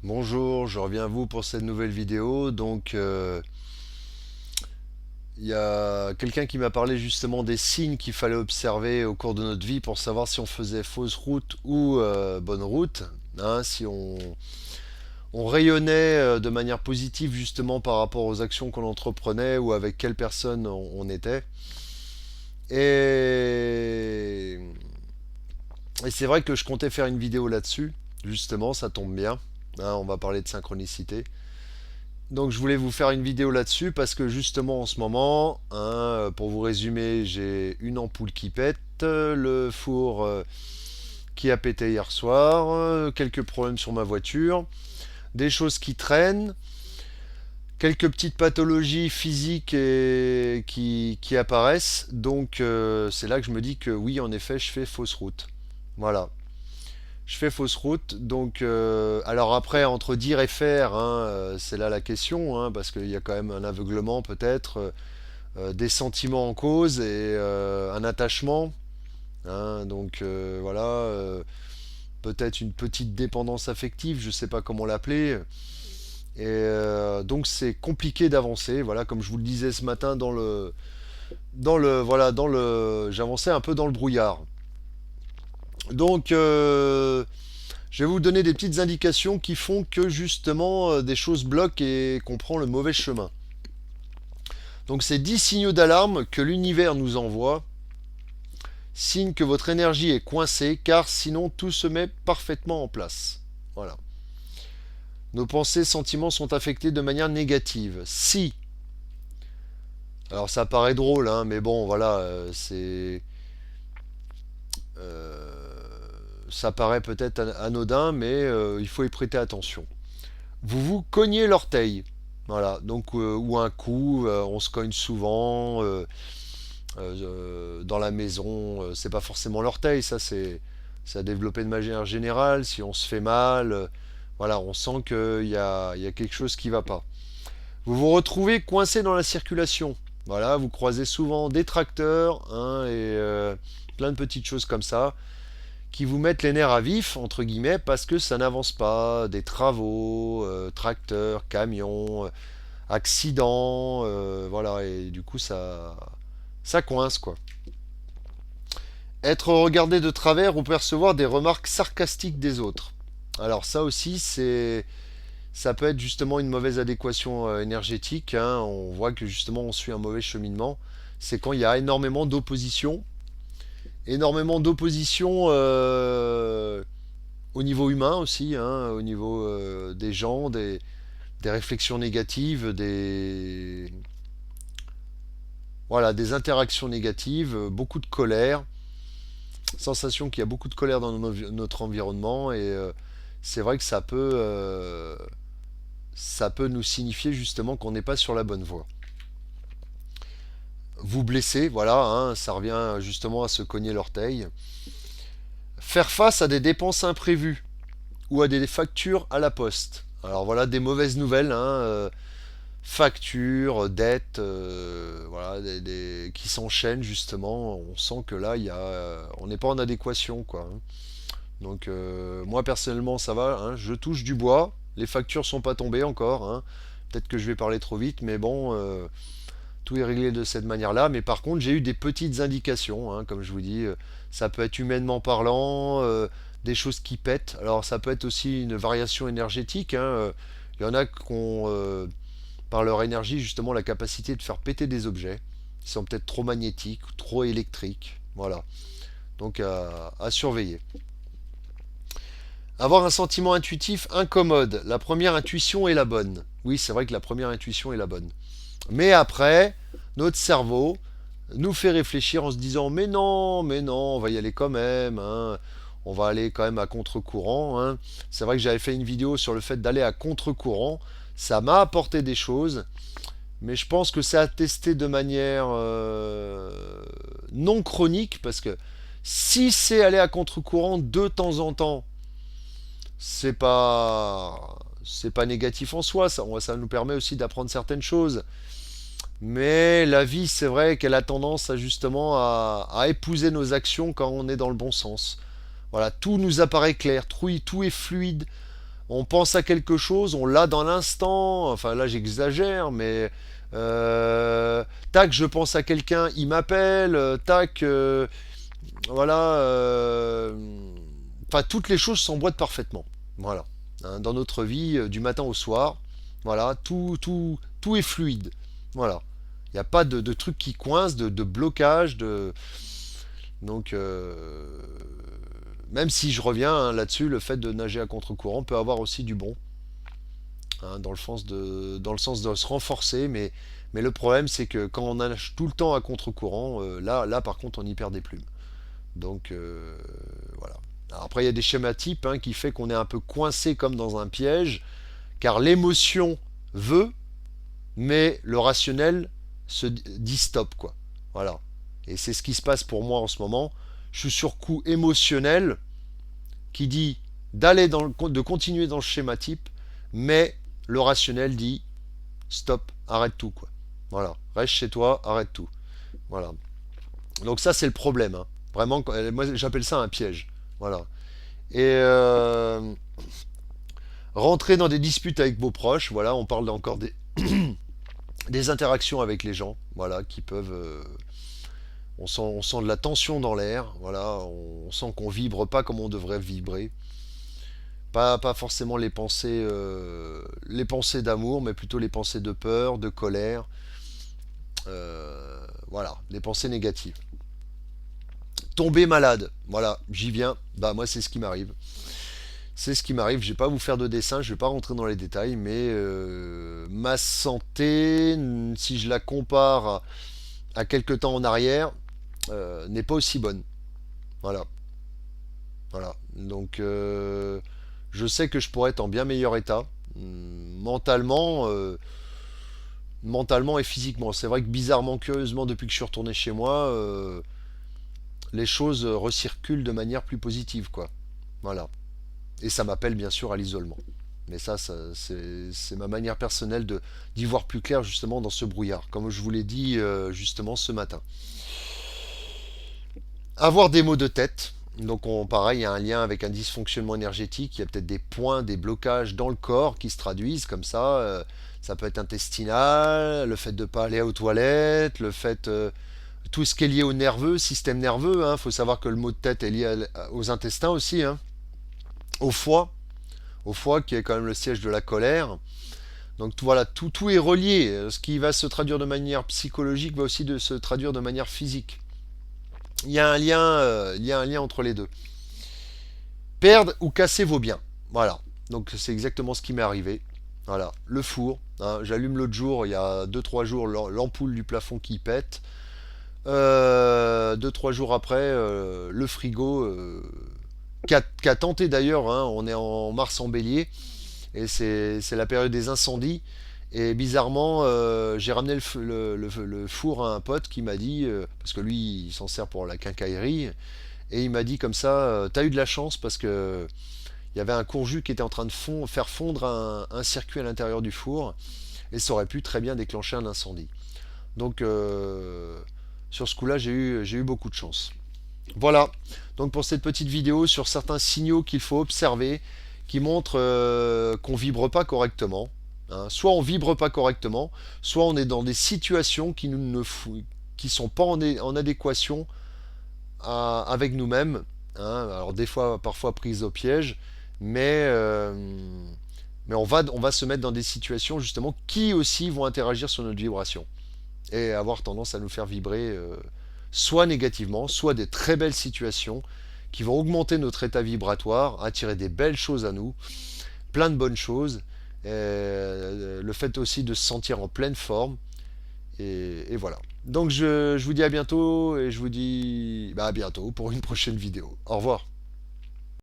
Bonjour, je reviens à vous pour cette nouvelle vidéo. Il y a quelqu'un qui m'a parlé justement des signes qu'il fallait observer au cours de notre vie pour savoir si on faisait fausse route ou bonne route. Si on rayonnait de manière positive justement par rapport aux actions qu'on entreprenait ou avec quelle personne on était. Et, et c'est vrai que je comptais faire une vidéo là-dessus. Justement, ça tombe bien. On va parler de synchronicité. Donc je voulais vous faire une vidéo là-dessus parce que justement en ce moment, pour vous résumer, j'ai une ampoule qui pète, le four qui a pété hier soir, quelques problèmes sur ma voiture, des choses qui traînent, quelques petites pathologies physiques qui apparaissent. Donc c'est là que je me dis que oui, en effet, je fais fausse route. Voilà. Je fais fausse route, donc alors après entre dire et faire, c'est là la question, parce qu'il y a quand même un aveuglement peut-être, des sentiments en cause et un attachement, voilà, peut-être une petite dépendance affective, je sais pas comment l'appeler, et donc c'est compliqué d'avancer, voilà, comme je vous le disais ce matin j'avançais un peu dans le brouillard. Donc je vais vous donner des petites indications qui font que justement des choses bloquent et qu'on prend le mauvais chemin. Donc c'est 10 signaux d'alarme que l'univers nous envoie, signe que votre énergie est coincée car sinon tout se met parfaitement en place. Voilà. Nos pensées et sentiments sont affectés de manière négative. Si, alors ça paraît drôle, mais bon voilà, ça paraît peut-être anodin, mais il faut y prêter attention. Vous vous cognez l'orteil. Voilà, donc ou un coup, on se cogne souvent dans la maison. C'est pas forcément l'orteil, ça a développé de manière générale. Si on se fait mal, voilà, on sent qu'il y a quelque chose qui va pas. Vous vous retrouvez coincé dans la circulation. Voilà, vous croisez souvent des tracteurs et plein de petites choses comme ça qui vous mettent les nerfs à vif, entre guillemets, parce que ça n'avance pas. Des travaux, tracteurs, camions, accidents, voilà, et du coup ça coince quoi. Être regardé de travers ou percevoir des remarques sarcastiques des autres. Alors ça aussi ça peut être justement une mauvaise adéquation énergétique. On voit que justement on suit un mauvais cheminement. C'est quand il y a énormément d'opposition au niveau humain aussi, au niveau des gens, des réflexions négatives, voilà, des interactions négatives, beaucoup de colère, sensation qu'il y a beaucoup de colère dans notre environnement et c'est vrai que ça peut nous signifier justement qu'on n'est pas sur la bonne voie. Vous blesser, voilà, ça revient justement à se cogner l'orteil. Faire face à des dépenses imprévues ou à des factures à la poste. Alors voilà des mauvaises nouvelles, factures, dettes, voilà, qui s'enchaînent justement. On sent que là, on n'est pas en adéquation, quoi. Donc moi personnellement, ça va. Je touche du bois. Les factures sont pas tombées encore. Peut-être que je vais parler trop vite, mais bon, tout est réglé de cette manière-là. Mais par contre, j'ai eu des petites indications, comme je vous dis. Ça peut être humainement parlant, des choses qui pètent. Alors ça peut être aussi une variation énergétique. Il y en a qui ont par leur énergie justement la capacité de faire péter des objets qui sont peut-être trop magnétiques ou trop électriques. Voilà. Donc à surveiller. Avoir un sentiment intuitif incommode. La première intuition est la bonne. Oui, c'est vrai que la première intuition est la bonne. Mais après, notre cerveau nous fait réfléchir en se disant mais non, on va y aller quand même. On va aller quand même à contre-courant. C'est vrai que j'avais fait une vidéo sur le fait d'aller à contre-courant. Ça m'a apporté des choses. Mais je pense que c'est à tester de manière non chronique, parce que si c'est aller à contre-courant de temps en temps, c'est pas négatif en soi. Ça nous permet aussi d'apprendre certaines choses. Mais la vie, c'est vrai qu'elle a tendance à justement à épouser nos actions quand on est dans le bon sens. Voilà, tout nous apparaît clair, tout est fluide, On pense à quelque chose, on l'a dans l'instant. Enfin là j'exagère, mais tac, je pense à quelqu'un, il m'appelle, tac, voilà. Enfin, toutes les choses s'emboîtent parfaitement. Voilà. Hein, dans notre vie, du matin au soir, voilà, tout est fluide. Voilà. Il n'y a pas de trucs qui coincent, de blocage, de. Donc, même si je reviens hein, là-dessus, le fait de nager à contre-courant peut avoir aussi du bon, hein, dans le sens de se renforcer, mais le problème c'est que quand on nage tout le temps à contre-courant, là par contre on y perd des plumes. Donc voilà. Alors après il y a des schémas types hein, qui fait qu'on est un peu coincé comme dans un piège, car l'émotion veut, mais le rationnel se dit stop quoi. Voilà. Et c'est ce qui se passe pour moi en ce moment. Je suis sur coup émotionnel qui dit de continuer dans le schéma type, mais le rationnel dit stop, arrête tout quoi. Voilà, reste chez toi, arrête tout. Voilà. Donc ça c'est le problème. Hein. Vraiment, moi j'appelle ça un piège. Voilà. Et rentrer dans des disputes avec vos proches. Voilà, on parle encore des interactions avec les gens. Voilà, qui peuvent. On sent de la tension dans l'air. Voilà, on sent qu'on vibre pas comme on devrait vibrer. Pas forcément les pensées d'amour, mais plutôt les pensées de peur, de colère. Voilà, les pensées négatives. Tomber malade, voilà, j'y viens. Bah moi c'est ce qui m'arrive. C'est ce qui m'arrive. Je vais pas vous faire de dessin, je vais pas rentrer dans les détails, mais ma santé, si je la compare à quelques temps en arrière, n'est pas aussi bonne. Voilà, voilà. Donc je sais que je pourrais être en bien meilleur état, mentalement, mentalement et physiquement. C'est vrai que bizarrement, curieusement, depuis que je suis retourné chez moi, les choses recirculent de manière plus positive, quoi. Voilà. Et ça m'appelle bien sûr à l'isolement. Mais c'est ma manière personnelle d'y voir plus clair justement dans ce brouillard, comme je vous l'ai dit justement ce matin. Avoir des maux de tête. Donc pareil, il y a un lien avec un dysfonctionnement énergétique. Il y a peut-être des points, des blocages dans le corps qui se traduisent comme ça. Ça peut être intestinal, le fait de ne pas aller aux toilettes, le fait tout ce qui est lié au nerveux, système nerveux. Il faut savoir que le mot de tête est lié aux intestins aussi, hein, au foie, au foie qui est quand même le siège de la colère. Donc voilà, tout est relié. Ce qui va se traduire de manière psychologique va aussi se traduire de manière physique. Il y a un lien entre les deux. Perdre ou casser vos biens. Voilà. Donc c'est exactement ce qui m'est arrivé. Voilà, le four. Hein, j'allume l'autre jour, il y a 2 3 jours, l'ampoule du plafond qui pète. 2 3 jours après, le frigo qui a tenté d'ailleurs. Hein, on est en mars en bélier et c'est la période des incendies. Et bizarrement, j'ai ramené le four à un pote qui m'a dit, parce que lui il s'en sert pour la quincaillerie, et il m'a dit comme ça, t'as eu de la chance parce que il y avait un courjus qui était en train de faire fondre un circuit à l'intérieur du four, et ça aurait pu très bien déclencher un incendie. Donc sur ce coup-là, j'ai eu beaucoup de chance. Voilà, donc pour cette petite vidéo sur certains signaux qu'il faut observer qui montrent qu'on vibre pas correctement. Hein. Soit on vibre pas correctement, soit on est dans des situations qui qui sont pas en adéquation avec nous-mêmes. Hein. Alors des fois, parfois prises au piège, mais on va se mettre dans des situations justement qui aussi vont interagir sur notre vibration et avoir tendance à nous faire vibrer soit négativement, soit des très belles situations qui vont augmenter notre état vibratoire, attirer des belles choses à nous, plein de bonnes choses, le fait aussi de se sentir en pleine forme, et voilà. Donc je vous dis à bientôt, et je vous dis à bientôt pour une prochaine vidéo. Au revoir.